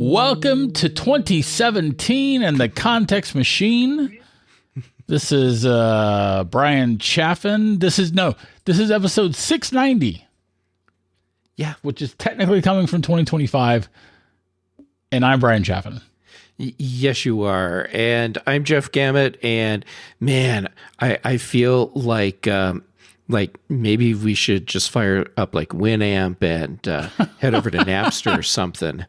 Welcome to 2017 and the Context Machine. This is Brian Chaffin. This is episode 690. Yeah, which is technically coming from 2025. And I'm Brian Chaffin. Yes, you are. And I'm Jeff Gamet. And man, I feel like maybe we should just fire up like Winamp and head over to Napster or something.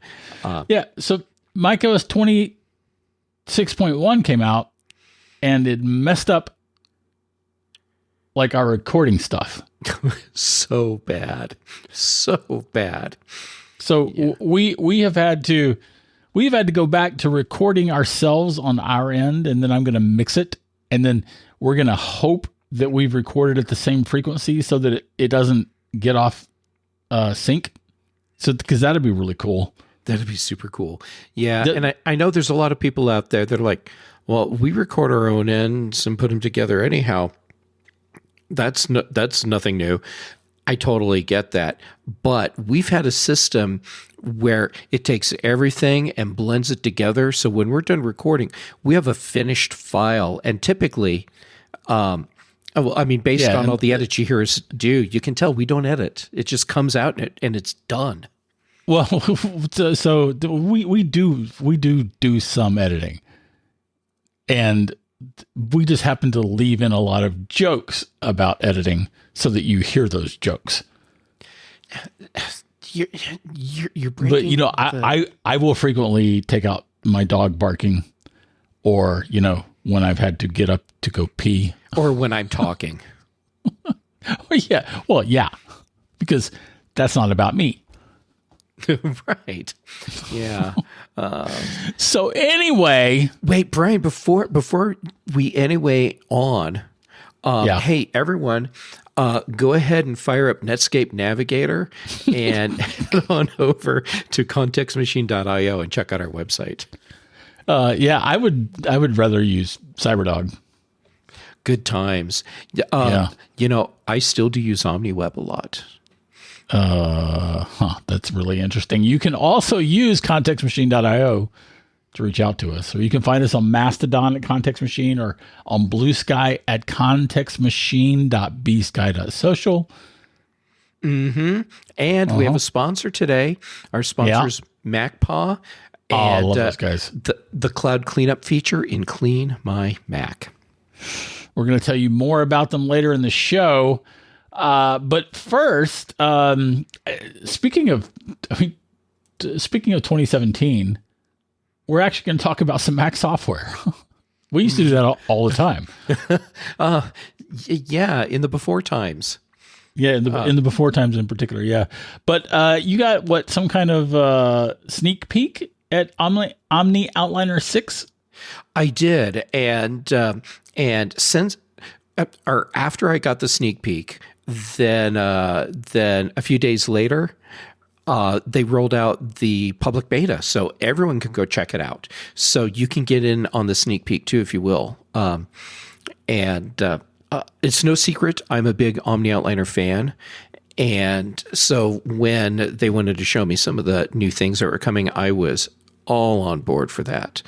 Yeah. So macOS 26.1 came out and it messed up like our recording stuff. So bad. So bad. So yeah. we have had to go back to recording ourselves on our end, and then I'm going to mix it, and then we're going to hope that we've recorded at the same frequency so that it doesn't get off sync. So, because that'd be really cool. That'd be super cool. Yeah. And I know there's a lot of people out there that are like, well, we record our own ends and put them together anyhow. That's nothing new. I totally get that. But we've had a system where it takes everything and blends it together. So when we're done recording, we have a finished file. And typically, based on all the edits you hear us do, you can tell we don't edit. It just comes out and it's done. Well, so we do some editing, and we just happen to leave in a lot of jokes about editing so that you hear those jokes. You're breaking. But I will frequently take out my dog barking, or when I've had to get up to go pee, or when I'm talking. Yeah, because that's not about me. Right. Yeah. So anyway, wait, Brian, before we on, hey everyone, go ahead and fire up Netscape Navigator and head on over to contextmachine.io and check out our website. I would rather use CyberDog. Good times. I still do use OmniWeb a lot. That's really interesting. You can also use contextmachine.io to reach out to us. Or you can find us on Mastodon at Context Machine, or on Blue Sky at contextmachine.bsky.social. Mm-hmm. And we have a sponsor today. Our sponsor is MacPaw. And I love those guys. The cloud cleanup feature in Clean My Mac. We're going to tell you more about them later in the show. But first, speaking of 2017, we're actually going to talk about some Mac software. We used to do that all the time. Yeah, in the before times. Yeah, in the before times in particular. Yeah, but you got some kind of sneak peek at OmniOutliner 6? I did, and since or after I got the sneak peek. Then a few days later, they rolled out the public beta, so everyone can go check it out. So you can get in on the sneak peek too, if you will. It's no secret I'm a big OmniOutliner fan, and so when they wanted to show me some of the new things that were coming, I was all on board for that.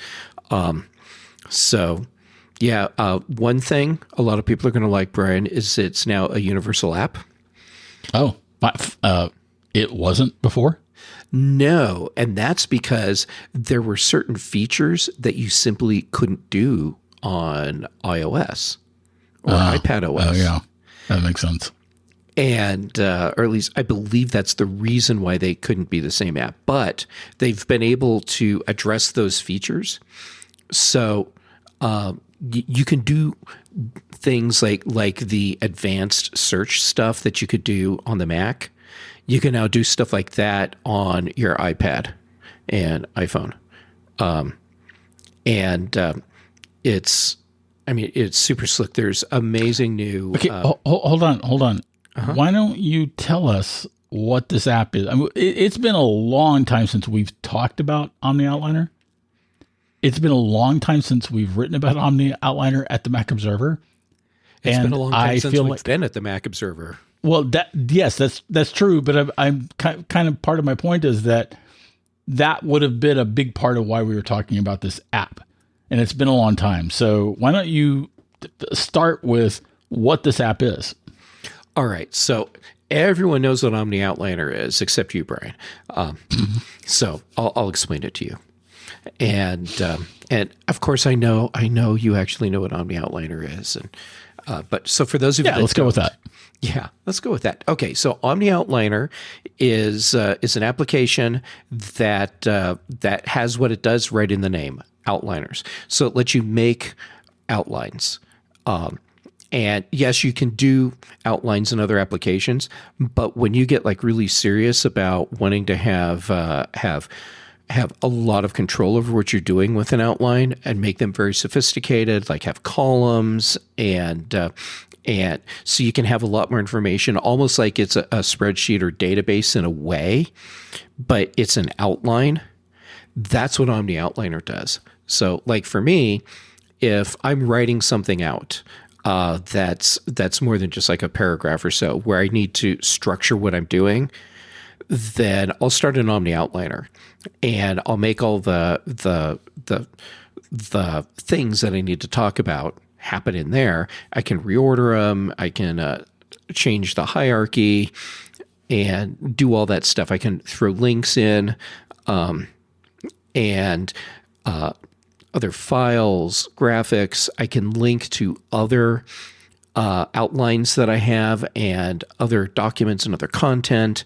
Yeah, one thing a lot of people are going to like, Brian, is it's now a universal app. Oh, it wasn't before? No, and that's because there were certain features that you simply couldn't do on iOS or iPadOS. Oh, yeah, that makes sense. And, or at least I believe that's the reason why they couldn't be the same app. But they've been able to address those features. So, you can do things like the advanced search stuff that you could do on the Mac. You can now do stuff like that on your iPad and iPhone. It's super slick. There's amazing new. Okay, hold on. Uh-huh. Why don't you tell us what this app is? It's been a long time since we've talked about OmniOutliner. It's been a long time since we've written about OmniOutliner at the Mac Observer. It's been a long time since we've been at the Mac Observer. Well, that's true. But I'm kind of part of my point is that that would have been a big part of why we were talking about this app. And it's been a long time. So why don't you start with what this app is? All right. So everyone knows what OmniOutliner is, except you, Brian. So I'll explain it to you. And of course, I know you actually know what OmniOutliner is. But so for those of you, let's go with that. Yeah, let's go with that. Okay, so OmniOutliner is an application that has what it does right in the name, outliners. So it lets you make outlines. And yes, you can do outlines in other applications, but when you get like really serious about wanting to have a lot of control over what you're doing with an outline and make them very sophisticated, like have columns and so you can have a lot more information, almost like it's a spreadsheet or database in a way, but it's an outline. That's what OmniOutliner does. So like for me, if I'm writing something out, that's more than just like a paragraph or so where I need to structure what I'm doing, then I'll start an OmniOutliner and I'll make all the things that I need to talk about happen in there. I can reorder them. I can change the hierarchy and do all that stuff. I can throw links in and other files, graphics. I can link to other outlines that I have and other documents and other content.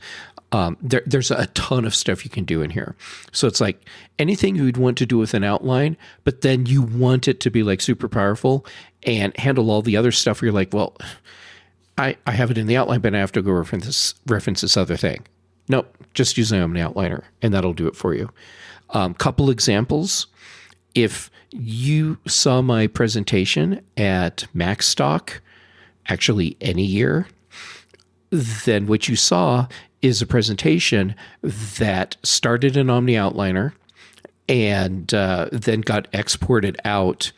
There's a ton of stuff you can do in here. So it's like anything you'd want to do with an outline, but then you want it to be like super powerful and handle all the other stuff where you're like, well, I have it in the outline, but I have to go reference this other thing. Nope, just use an OmniOutliner and that'll do it for you. Couple examples. If you saw my presentation at Macstock, actually any year, then what you saw is a presentation that started in OmniOutliner and then got exported out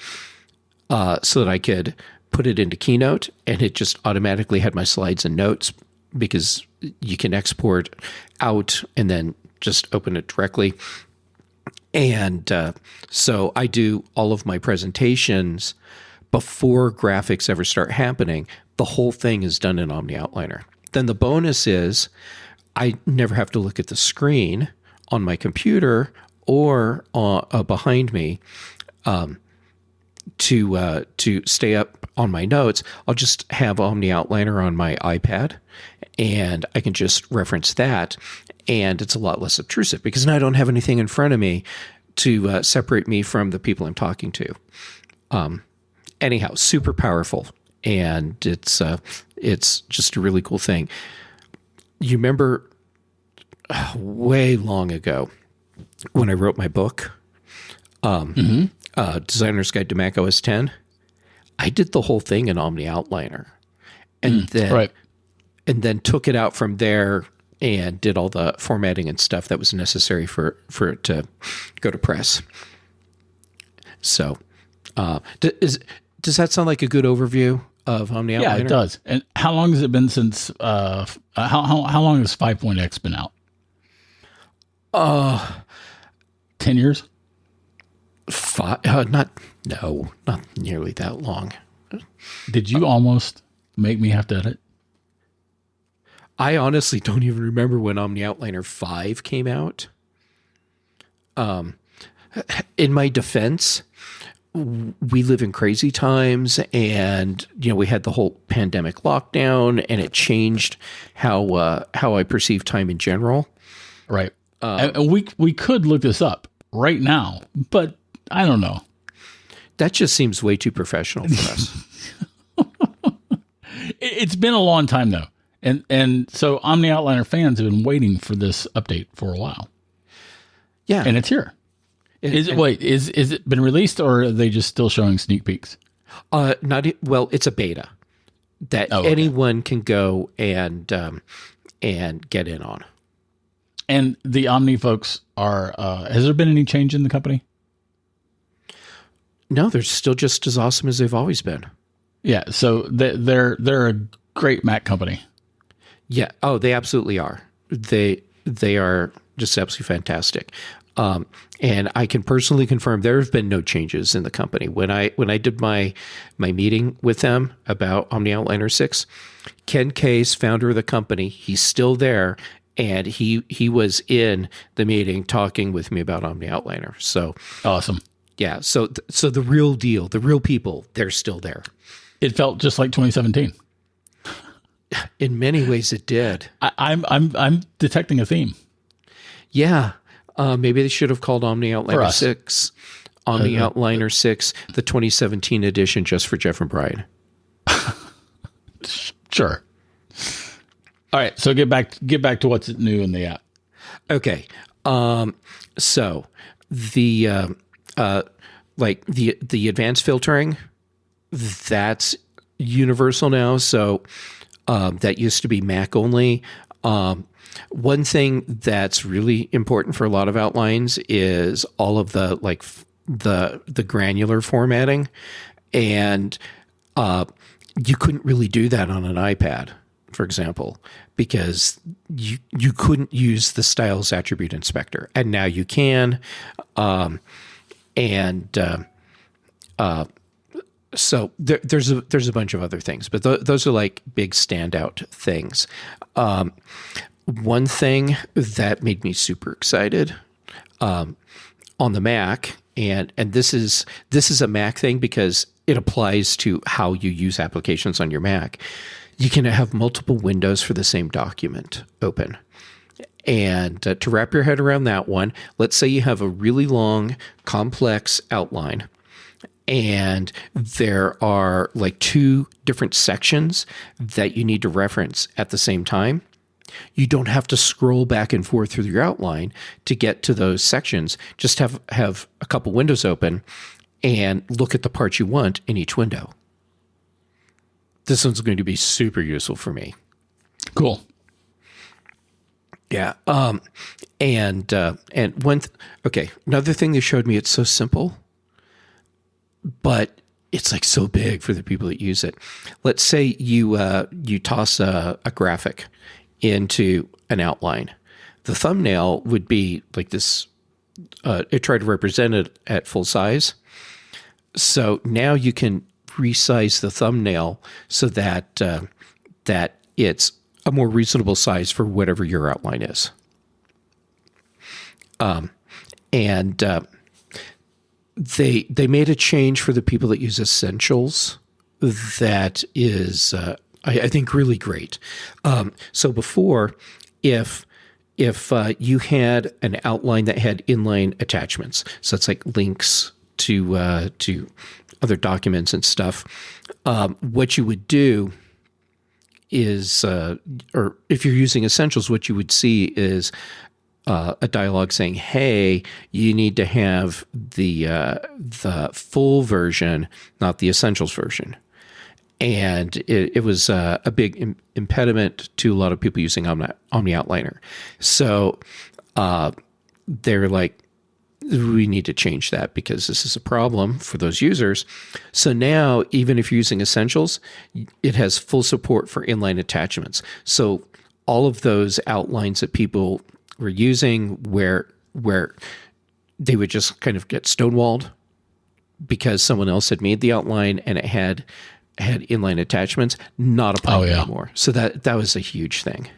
so that I could put it into Keynote, and it just automatically had my slides and notes because you can export out and then just open it directly. And so I do all of my presentations before graphics ever start happening. The whole thing is done in OmniOutliner. Then the bonus is I never have to look at the screen on my computer or behind me to stay up on my notes. I'll just have OmniOutliner on my iPad, and I can just reference that. And it's a lot less obtrusive because now I don't have anything in front of me to separate me from the people I'm talking to. Anyhow, super powerful, and it's just a really cool thing. You remember way long ago when I wrote my book, Designer's Guide to Mac OS X? I did the whole thing in OmniOutliner, and then took it out from there and did all the formatting and stuff that was necessary for it to go to press. So, does that sound like a good overview of OmniOutliner? Yeah, it does. And how long has it been since? How long has 5.x been out? 10 years. Not nearly that long. Did you almost make me have to edit? I honestly don't even remember when OmniOutliner 5 came out. In my defense, we live in crazy times, and we had the whole pandemic lockdown, and it changed how I perceive time in general. Right. And we could look this up right now, but I don't know. That just seems way too professional for us. It's been a long time though. And so OmniOutliner fans have been waiting for this update for a while. Yeah. And it's here. Is it been released, or are they just still showing sneak peeks? It's a beta that anyone can go and get in on. And the Omni folks are, has there been any change in the company? No, they're still just as awesome as they've always been. Yeah. So they're a great Mac company. Yeah. Oh, they absolutely are. They are just absolutely fantastic. And I can personally confirm there have been no changes in the company. When I did my meeting with them about OmniOutliner 6, Ken Case, founder of the company, he's still there, and he was in the meeting talking with me about OmniOutliner. So awesome. Yeah. So the real deal, the real people, they're still there. It felt just like 2017. In many ways, it did. I'm detecting a theme. Yeah. Maybe they should have called OmniOutliner 6, OmniOutliner 6, the 2017 edition, just for Jeff and Bryan. Sure. All right. So get back to what's new in the app. Okay. So the the advanced filtering, that's universal now. So that used to be Mac only. One thing that's really important for a lot of outlines is all of the the granular formatting, and you couldn't really do that on an iPad, for example, because you couldn't use the styles attribute inspector, and now you can. So there's a bunch of other things, but those are like big standout things. One thing that made me super excited on the Mac, and this is a Mac thing because it applies to how you use applications on your Mac. You can have multiple windows for the same document open. And to wrap your head around that one, let's say you have a really long, complex outline, and there are like two different sections that you need to reference at the same time. You don't have to scroll back and forth through your outline to get to those sections. Just have a couple windows open and look at the parts you want in each window. This one's going to be super useful for me. Cool. Yeah. And another thing they showed me, it's so simple, but it's like so big for the people that use it. Let's say you toss a graphic into an outline. The thumbnail would be like this. It tried to represent it at full size. So now you can resize the thumbnail so that that it's a more reasonable size for whatever your outline is. They made a change for the people that use Essentials that is, I think, really great. So before, if you had an outline that had inline attachments, so it's like links to other documents and stuff, what you would do is, or if you're using Essentials, what you would see is a dialogue saying, "Hey, you need to have the full version, not the Essentials version." And it was a big impediment to a lot of people using OmniOutliner. So they're like, we need to change that because this is a problem for those users. So now, even if you're using Essentials, it has full support for inline attachments. So all of those outlines that people were using where they would just kind of get stonewalled because someone else had made the outline and it had inline attachments, not applying anymore. So that was a huge thing.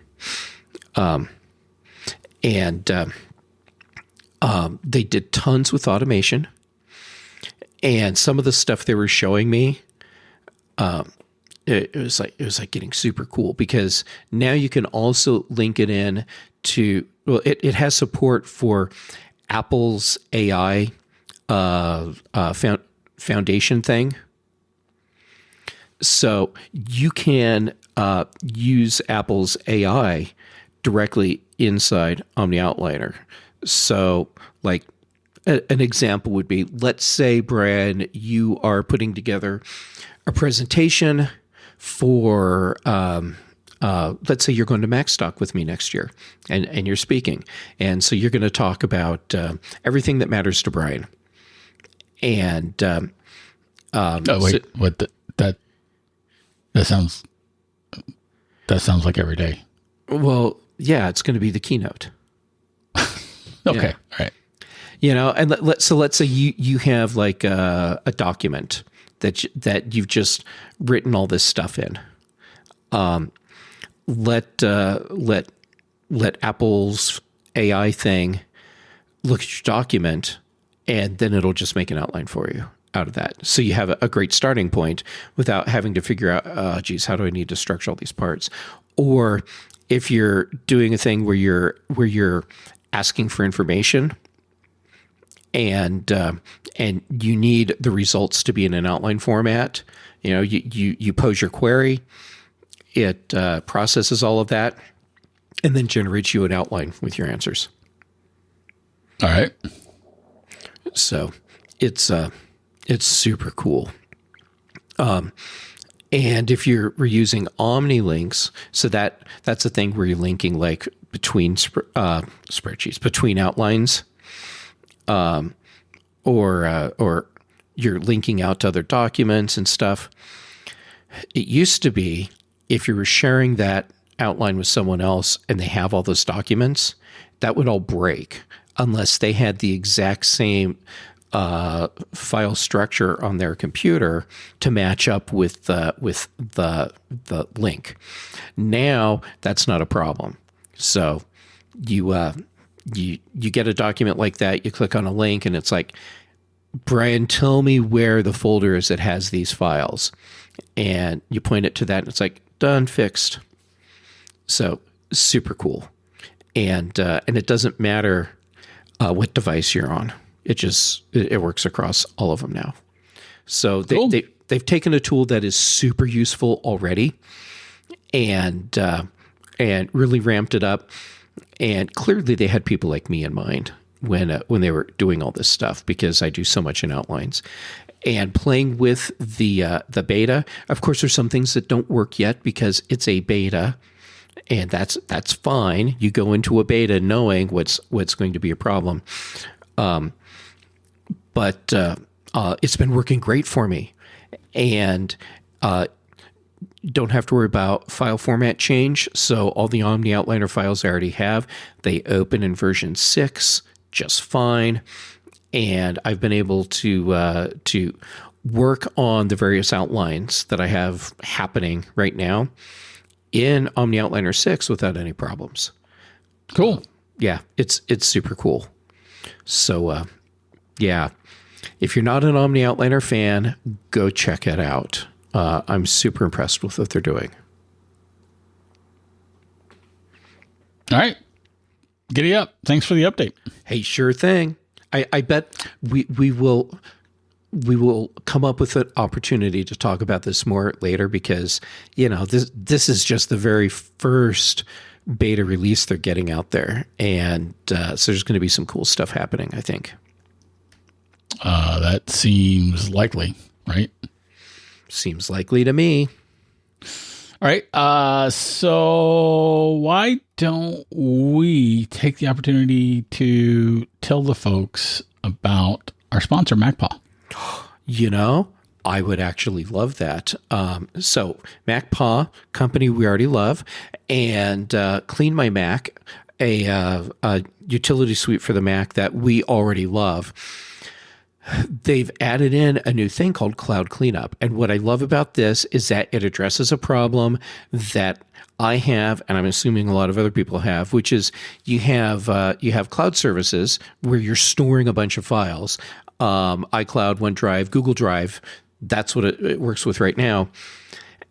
They did tons with automation, and some of the stuff they were showing me, it was like getting super cool because now you can also link it in to, well, it has support for Apple's AI foundation thing. So you can use Apple's AI directly inside OmniOutliner. So like an example would be, let's say, Bryan, you are putting together a presentation for, let's say you're going to MacStock with me next year and you're speaking. And so you're going to talk about everything that matters to Bryan. And that sounds like every day. Well, yeah, it's going to be the keynote. Okay. Yeah. All right. And let's say you have like a document that you've just written all this stuff in. Let Apple's AI thing look at your document, and then it'll just make an outline for you out of that. So you have a great starting point without having to figure out, how do I need to structure all these parts? Or if you're doing a thing where you're asking for information, and you need the results to be in an outline format, you pose your query, it processes all of that, and then generates you an outline with your answers. All right. So it's super cool. And if we're using Omni links, so that's a thing where you're linking like between spreadsheets, between outlines, or you're linking out to other documents and stuff. It used to be if you were sharing that outline with someone else and they have all those documents, that would all break unless they had the exact same file structure on their computer to match up with the link. Now that's not a problem. So you get a document like that, you click on a link, and it's like, Bryan, tell me where the folder is that has these files. And you point it to that, and it's like, done, fixed. So super cool. And it doesn't matter what device you're on. It works across all of them now. So they've taken a tool that is super useful already and really ramped it up. And clearly they had people like me in mind when they were doing all this stuff, because I do so much in outlines. And playing with the beta, of course, there's some things that don't work yet because it's a beta, and that's fine. You go into a beta knowing what's going to be a problem. But it's been working great for me, and don't have to worry about file format change. So all the OmniOutliner files I already have, they open in version 6 just fine. And I've been able to work on the various outlines that I have happening right now in OmniOutliner 6 without any problems. Cool. Yeah, it's super cool. So, yeah, if you're not an OmniOutliner fan, go check it out. I'm super impressed with what they're doing. All right. Giddy up. Thanks for the update. Hey, sure thing. I bet we will come up with an opportunity to talk about this more later, because this is just the very first beta release they're getting out there, and so there's going to be some cool stuff happening, I think. That seems likely, right? Seems likely to me. All right. So why don't we take the opportunity to tell the folks about our sponsor, MacPaw? I would actually love that. So MacPaw, company we already love, and Clean My Mac, a utility suite for the Mac that we already love. They've added in a new thing called Cloud Cleanup. And what I love about this is that it addresses a problem that I have, and I'm assuming a lot of other people have, which is you have cloud services where you're storing a bunch of files. iCloud, OneDrive, Google Drive, that's what it works with right now.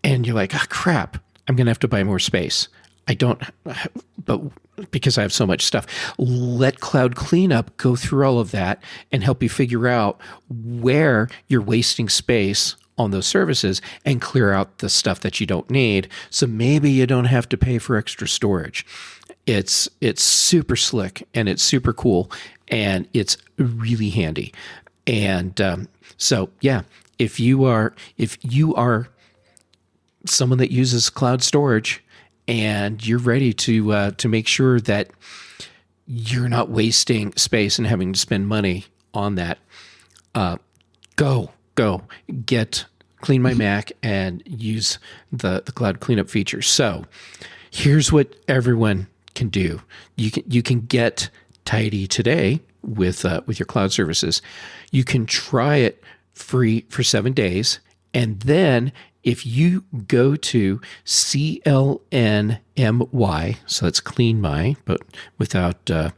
And you're like, crap, I'm going to have to buy more space. I don't, but because I have so much stuff, let Cloud Cleanup go through all of that and help you figure out where you're wasting space on those services and clear out the stuff that you don't need. So maybe you don't have to pay for extra storage. It's super slick and it's super cool and it's really handy. And so yeah, if you are someone that uses cloud storage, and you're ready to make sure that you're not wasting space and having to spend money on that, go get Clean My Mac and use the Cloud Cleanup feature. So here's what everyone can do. You can get tidy today with your cloud services, you can try it free for 7 days. And then if you go to CLNMY, so that's clean my, but without the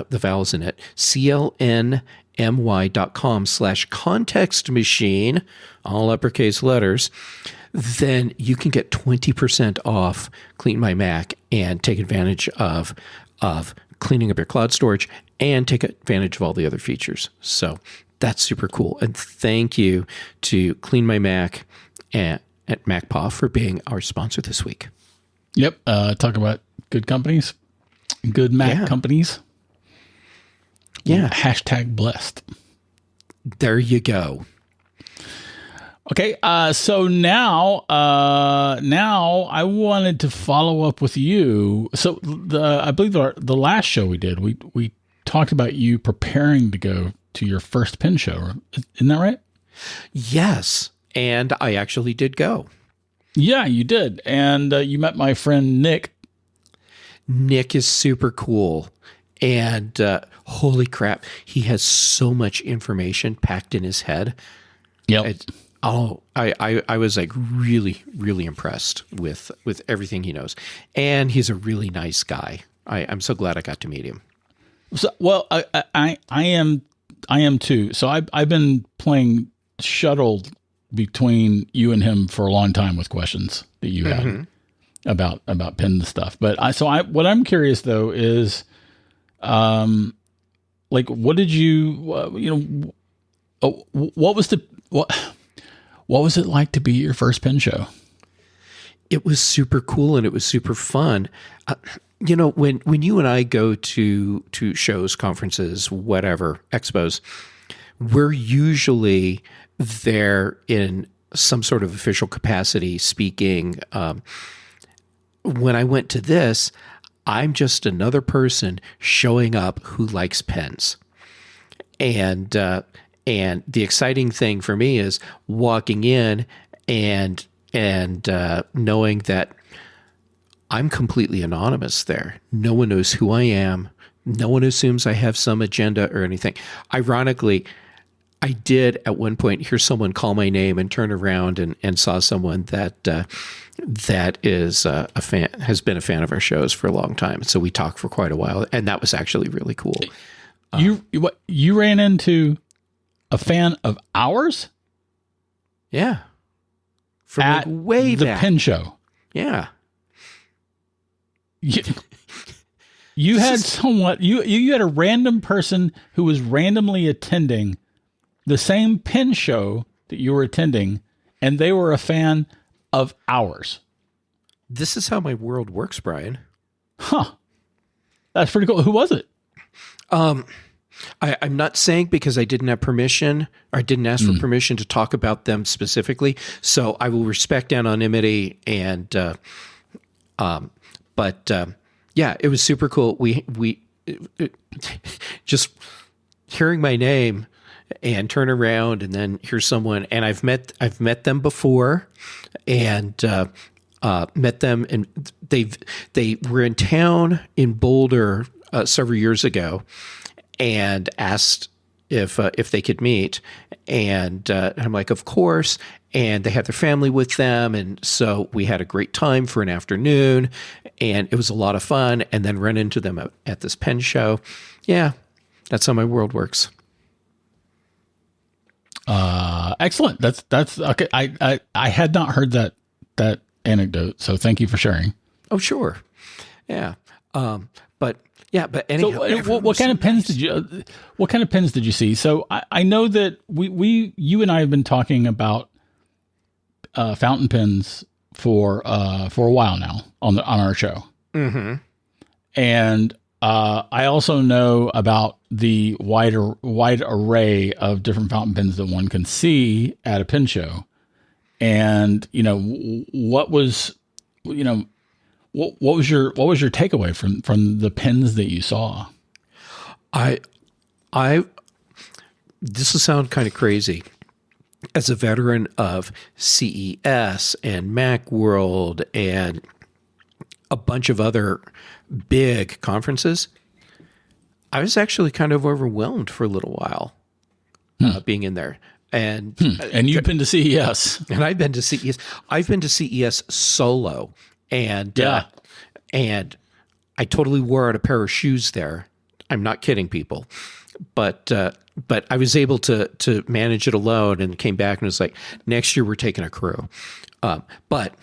vowels in it, CLNMY.com/context machine, all uppercase letters, then you can get 20% off Clean My Mac and take advantage of cleaning up your cloud storage and take advantage of all the other features. So that's super cool. And thank you to Clean My Mac at MacPaw for being our sponsor this week. Yep. Talk about good companies, good Mac companies. Yeah. Hashtag blessed. There you go. Okay. So now I wanted to follow up with you. So I believe the last show we did, we talked about you preparing to go to your first pin show. Isn't that right? Yes. And I actually did go. Yeah, you did. And you met my friend Nick. Nick is super cool. And holy crap, he has so much information packed in his head. Yep. I was like really, really impressed with everything he knows. And he's a really nice guy. I'm so glad I got to meet him. So, well, I am too. So I've been playing shuttle between you and him for a long time with questions that you had about pin stuff. But what I'm curious though is, like, what did you, what was it like to be your first pin show? It was super cool and it was super fun. When you and I go to shows, conferences, whatever, expos, we're usually there in some sort of official capacity speaking. When I went to this, I'm just another person showing up who likes pens. And the exciting thing for me is walking in and knowing that I'm completely anonymous there. No one knows who I am. No one assumes I have some agenda or anything. Ironically, I did at one point hear someone call my name and turn around and saw someone that is a fan, has been a fan of our shows for a long time. So we talked for quite a while, and that was actually really cool. You ran into a fan of ours? Yeah. From at way the back. pin show. Yeah. You had you had a random person who was randomly attending the same pin show that you were attending, and they were a fan of ours. This is how my world works, Brian. Huh. That's pretty cool. Who was it? I'm not saying because I didn't have permission or I didn't ask for permission to talk about them specifically. So I will respect anonymity and, yeah, it was super cool. We just hearing my name and turn around and then hear someone, and I've met them before and, met them, and they were in town in Boulder, several years ago, and asked if they could meet, and I'm like, of course. And they had their family with them, and so we had a great time for an afternoon, and it was a lot of fun. And then run into them at this pen show. Yeah, that's how my world works. Excellent. That's okay. I had not heard that anecdote, so thank you for sharing. Oh, sure. Yeah. But anyhow, so what kind of pens did you? What kind of pens did you see? So I know that you and I have been talking about fountain pens for a while now on our show. Mm-hmm. And I also know about the wide array of different fountain pens that one can see at a pen show. And what was your takeaway from the pens that you saw? This will sound kind of crazy. As a veteran of CES and Macworld and a bunch of other big conferences, I was actually kind of overwhelmed for a little while being in there. And you've been to CES. And I've been to CES. I've been to CES solo. And and I totally wore out a pair of shoes there. I'm not kidding, people. But I was able to manage it alone, and came back and was like, next year we're taking a crew. But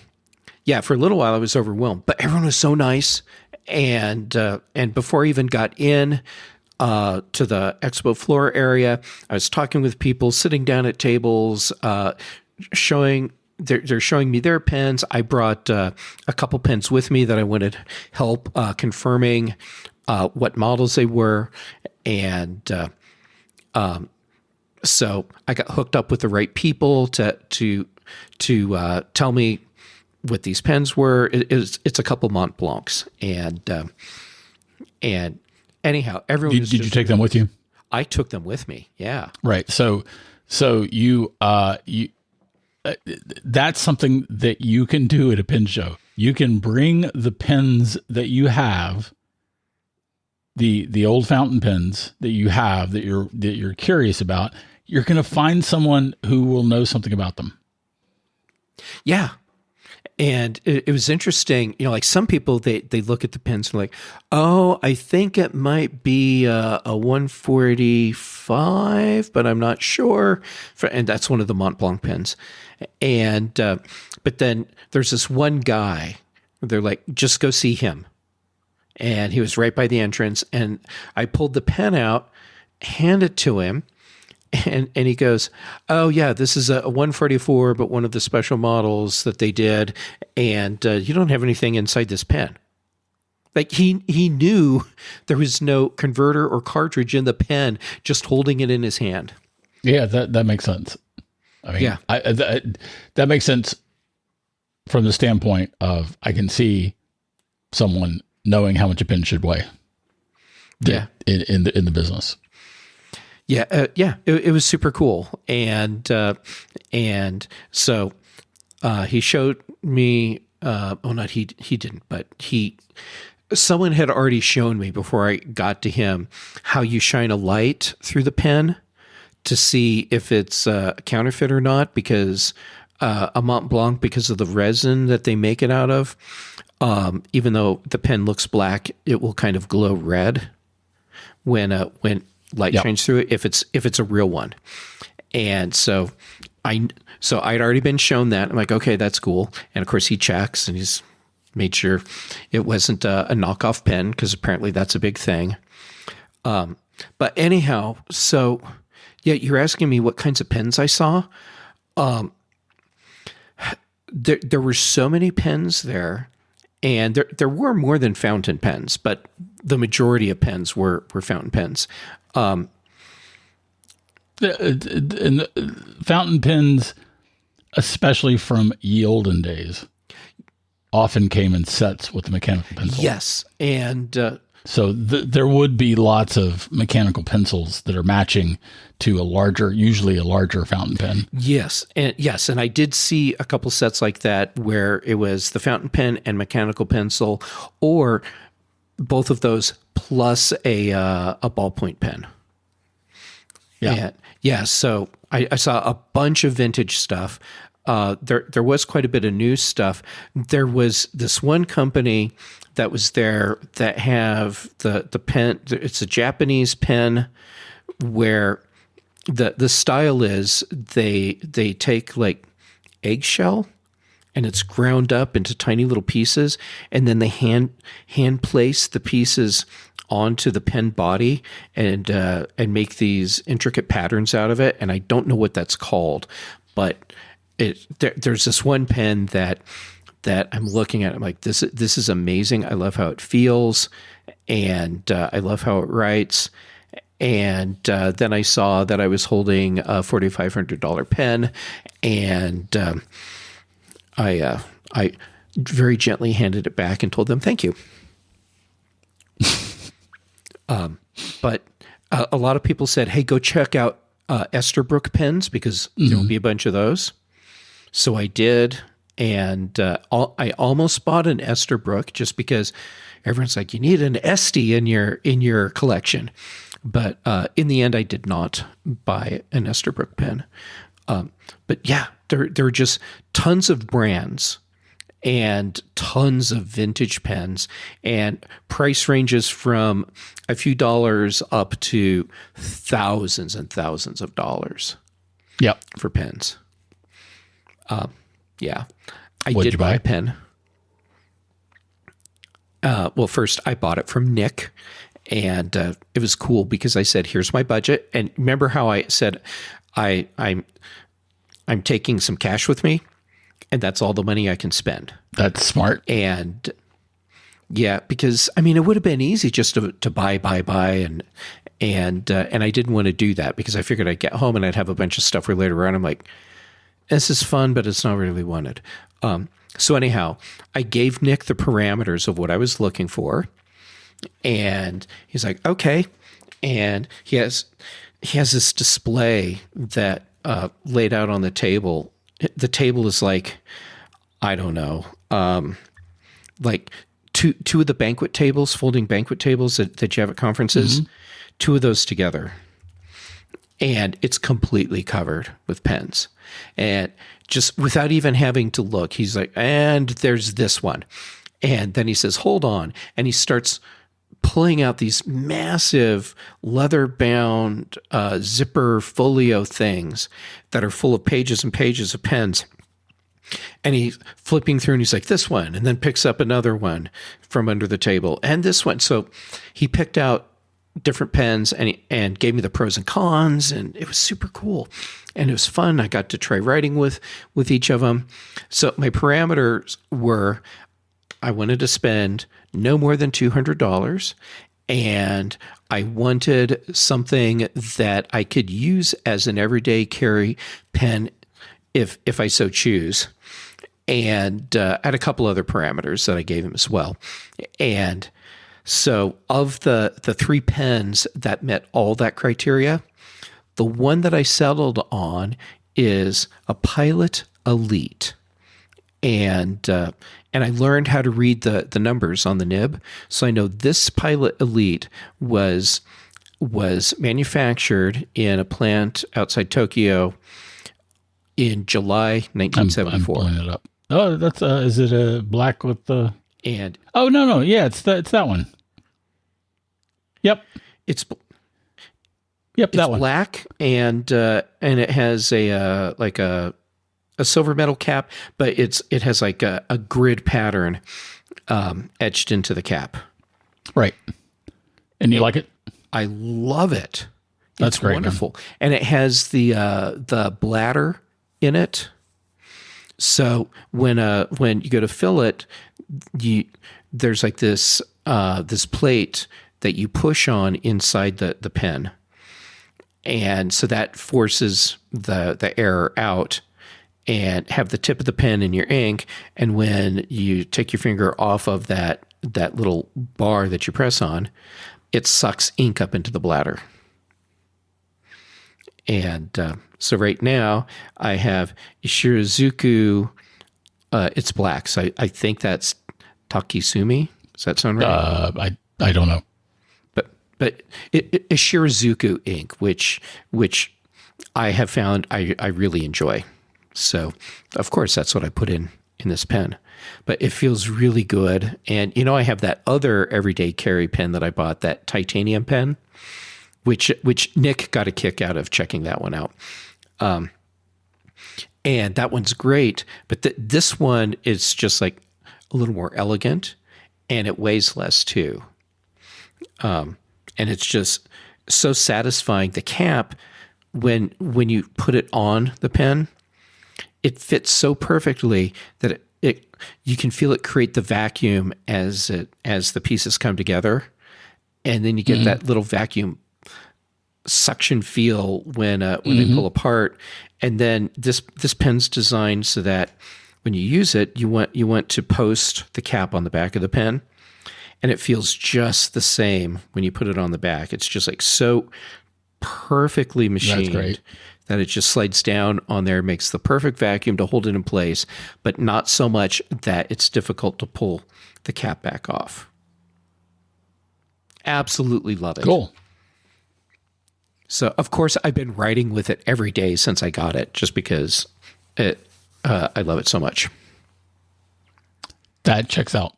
yeah, for a little while I was overwhelmed. But everyone was so nice, and before I even got in to the expo floor area, I was talking with people, sitting down at tables, showing. They're showing me their pens. I brought a couple pens with me that I wanted help confirming what models they were, and so I got hooked up with the right people to tell me what these pens were. It's a couple Mont Blancs, and anyhow, everyone. Did you take them with you? I took them with me. Yeah. Right. So you that's something that you can do at a pen show. You can bring the pens that you have, the old fountain pens that you have that you're curious about. You're going to find someone who will know something about them. Yeah. And it was interesting, like some people, they look at the pens and are like, oh, I think it might be a 145, but I'm not sure. And that's one of the Mont Blanc pens. And but then there's this one guy, they're like, just go see him. And he was right by the entrance. And I pulled the pen out, handed it to him. And he goes, oh, yeah, this is a 144, but one of the special models that they did. And you don't have anything inside this pen. Like he knew there was no converter or cartridge in the pen, just holding it in his hand. Yeah, that makes sense. I mean, yeah, that makes sense from the standpoint of I can see someone knowing how much a pen should weigh. Yeah, in the business. Yeah, it was super cool, and so he showed me. Not he didn't, but someone had already shown me before I got to him how you shine a light through the pen to see if it's a counterfeit or not, because a Mont Blanc, because of the resin that they make it out of, even though the pen looks black, it will kind of glow red when light shines through it if it's a real one. And so I'd already been shown that. I'm like, okay, that's cool. And of course he checks and he's made sure it wasn't a knockoff pen, because apparently that's a big thing. But anyhow, so yeah, you're asking me what kinds of pens I saw. There were so many pens there, and there were more than fountain pens, but the majority of pens were fountain pens. And the fountain pens, especially from ye olden days, often came in sets with the mechanical pencil. Yes, and so there would be lots of mechanical pencils that are matching to usually a larger fountain pen. Yes, and I did see a couple sets like that where it was the fountain pen and mechanical pencil, or both of those plus a ballpoint pen. Yeah. So I saw a bunch of vintage stuff. There was quite a bit of new stuff. There was this one company that was there that have the pen. It's a Japanese pen where the style is they take like eggshell and it's ground up into tiny little pieces, and then they hand place the pieces onto the pen body and make these intricate patterns out of it. And I don't know what that's called, but there's this one pen that I'm looking at. I'm like, this is amazing. I love how it feels, and I love how it writes. And then I saw that I was holding a $4,500 pen, and I very gently handed it back and told them thank you. But a lot of people said, hey, go check out Esterbrook pens, because there will be a bunch of those. So I did, And I almost bought an Esterbrook just because everyone's like, you need an Esty in your collection. But in the end, I did not buy an Esterbrook pen. But yeah, there are just tons of brands and tons of vintage pens, and price ranges from a few dollars up to thousands and thousands of dollars. Yep. For pens. Yeah. I What'd did you buy buy? a pen. Well, first I bought it from Nick, and it was cool because I said, here's my budget. And remember how I said I'm taking some cash with me, and that's all the money I can spend. That's smart. And yeah, because I mean, it would have been easy just to buy, and I didn't want to do that because I figured I'd get home and I'd have a bunch of stuff related around. I'm like, this is fun, but it's not really wanted. So anyhow, I gave Nick the parameters of what I was looking for, and he's like, okay. And he has this display that laid out on the table. The table is like, I don't know, like two of the banquet tables, folding banquet tables that you have at conferences, two of those together. And it's completely covered with pens. And just without even having to look, he's like, and there's this one. And then he says, hold on. And he starts pulling out these massive leather-bound zipper folio things that are full of pages and pages of pens. And he's flipping through and he's like, this one, and then picks up another one from under the table, and this one. So he picked out different pens and gave me the pros and cons, and it was super cool. And it was fun. I got to try writing with each of them. So my parameters were, I wanted to spend no more than $200, and I wanted something that I could use as an everyday carry pen if I so choose. And I had a couple other parameters that I gave him as well. And so of the three pens that met all that criteria, the one that I settled on is a Pilot Elite. And I learned how to read the numbers on the nib. So I know this Pilot Elite was manufactured in a plant outside Tokyo in July 1974. I'm pulling it up. Oh, that's is it a black with the? And oh no, yeah, it's that one. Yep, it's that one. Black, and it has a like a silver metal cap, but it has like a grid pattern etched into the cap. Right, and you like it? I love it. That's it's great, wonderful, man. And it has the bladder in it. So when you go to fill it, there's like this plate that you push on inside the pen, and so that forces the air out, and have the tip of the pen in your ink. And when you take your finger off of that little bar that you press on, it sucks ink up into the bladder. And so right now I have Ishizuku. It's black, so I think that's Takisumi. Does that sound right? I don't know. But Ishizuku ink, which I have found I really enjoy. So of course that's what I put in this pen. But it feels really good. And I have that other everyday carry pen that I bought, that titanium pen, which Nick got a kick out of checking that one out. And that one's great, but this one is just like a little more elegant, and it weighs less too. And it's just so satisfying. The cap, when you put it on the pen, it fits so perfectly that you can feel it create the vacuum as the pieces come together, and then you get that little vacuum suction feel when they pull apart. And then this pen's designed so that when you use it, you want to post the cap on the back of the pen, and it feels just the same when you put it on the back. It's just like so perfectly machined that it just slides down on there, makes the perfect vacuum to hold it in place, but not so much that it's difficult to pull the cap back off. Absolutely love it. Cool. So, of course, I've been writing with it every day since I got it, just because I love it so much. That checks out.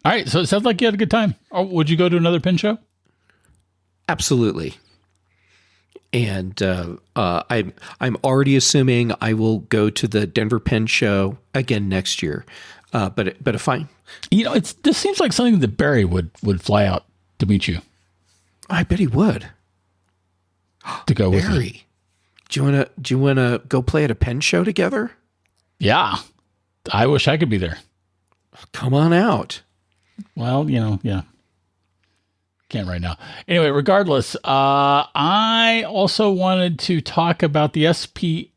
All right, so it sounds like you had a good time. Or would you go to another pen show? Absolutely. And I'm already assuming I will go to the Denver Pen Show again next year. But if I, this seems like something that Barry would fly out to meet you. I bet he would. To go with Barry, do you wanna go play at a pen show together? Yeah, I wish I could be there. Come on out. Well, yeah. Can't right now. Anyway, regardless, I also wanted to talk about the SPSFC.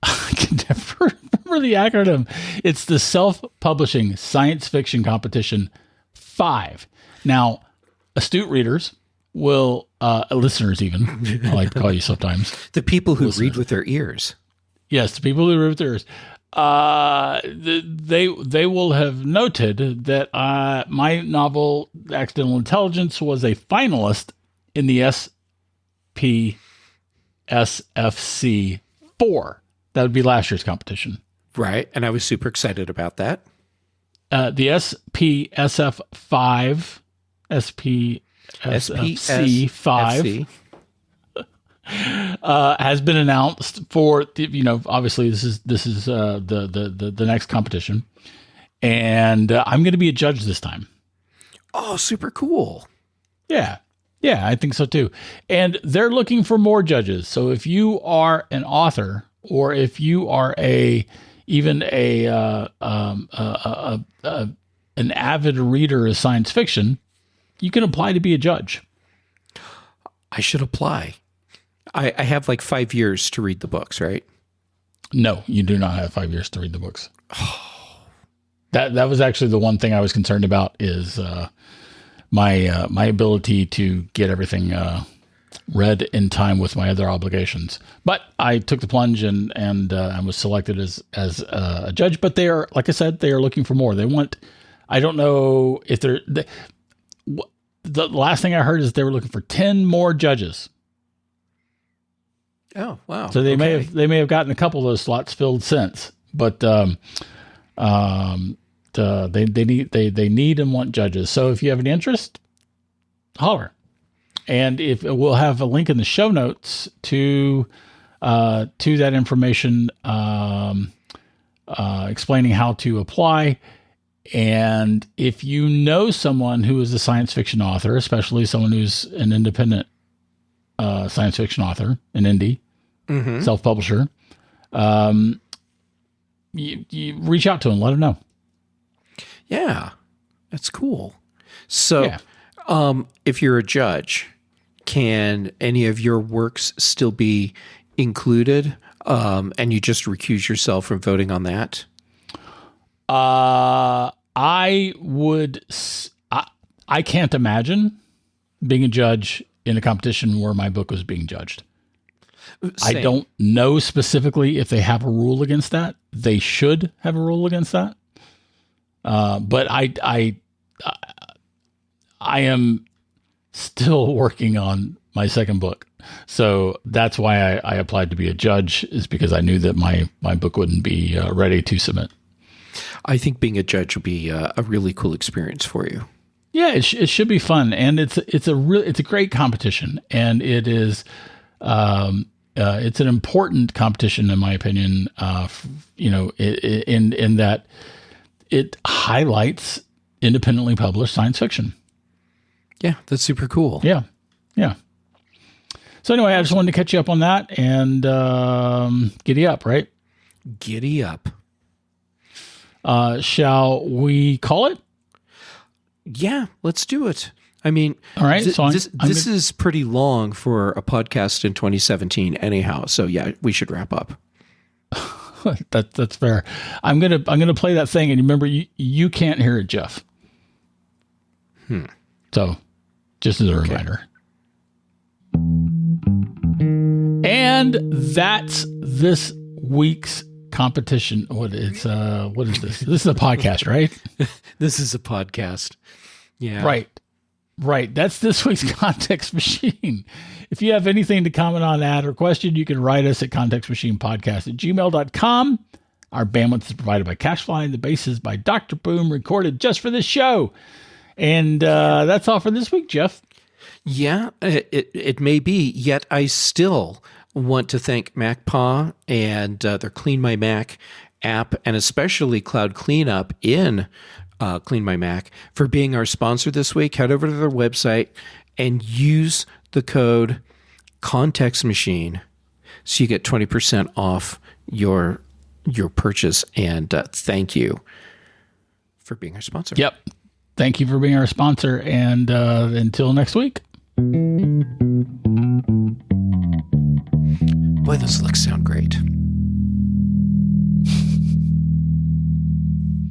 I can never remember the acronym. It's the Self-Publishing Science Fiction Competition 5. Now, astute readers will, listeners even, I like to call you sometimes. The people who read with their ears. Yes, the people who read with their ears. They will have noted that my novel Accidental Intelligence was a finalist in the SPSFC 4. That would be last year's competition, right? And I was super excited about that. The SPSF 5, SPSFC 5 has been announced for, obviously this is the next competition, and I'm going to be a judge this time. Oh, super cool. Yeah, I think so too. And they're looking for more judges. So if you are an author, or if you are an avid reader of science fiction, you can apply to be a judge. I should apply. I have like 5 years to read the books, right? No, you do not have 5 years to read the books. That was actually the one thing I was concerned about, is my ability to get everything read in time with my other obligations. But I took the plunge and was selected as a judge. But they are, like I said, they are looking for more. They want, I don't know if the last thing I heard is they were looking for 10 more judges. Oh, wow. So they may have gotten a couple of those slots filled since, but they need and want judges. So if you have any interest, holler. And if we'll have a link in the show notes to that information, explaining how to apply. And if you know someone who is a science fiction author, especially someone who's an independent science fiction author, an indie self-publisher, you reach out to them, let them know. Yeah, that's cool. So if you're a judge, can any of your works still be included, and you just recuse yourself from voting on that? I can't imagine being a judge in a competition where my book was being judged. Same. I don't know specifically if they have a rule against that. They should have a rule against that. But I am still working on my second book. So that's why I applied to be a judge, is because I knew that my book wouldn't be ready to submit. I think being a judge would be a really cool experience for you. Yeah, it should be fun, and it's a great competition, and it is it's an important competition in my opinion. In that it highlights independently published science fiction. Yeah, that's super cool. Yeah. So anyway, I just wanted to catch you up on that, and giddy up, right? Giddy up. Shall we call it? Yeah, let's do it. I mean, all right. This is pretty long for a podcast in 2017, anyhow. So yeah, we should wrap up. That's fair. I'm gonna play that thing, and remember, you can't hear it, Jeff. So just as a reminder. And that's this week's competition. What is this? This is a podcast, right? This is a podcast. Yeah. Right. That's this week's Context Machine. If you have anything to comment on that or question, you can write us at contextmachinepodcast@gmail.com. Our bandwidth is provided by CashFly, and the bass is by Dr. Boom, recorded just for this show. And that's all for this week, Jeff. Yeah, it may be, yet I still want to thank MacPaw and their Clean My Mac app, and especially Cloud Cleanup in Clean My Mac for being our sponsor this week. Head over to their website and use the code Context Machine so you get 20% off your purchase. And thank you for being our sponsor. Yep. Thank you for being our sponsor. And until next week. Boy, those looks sound great.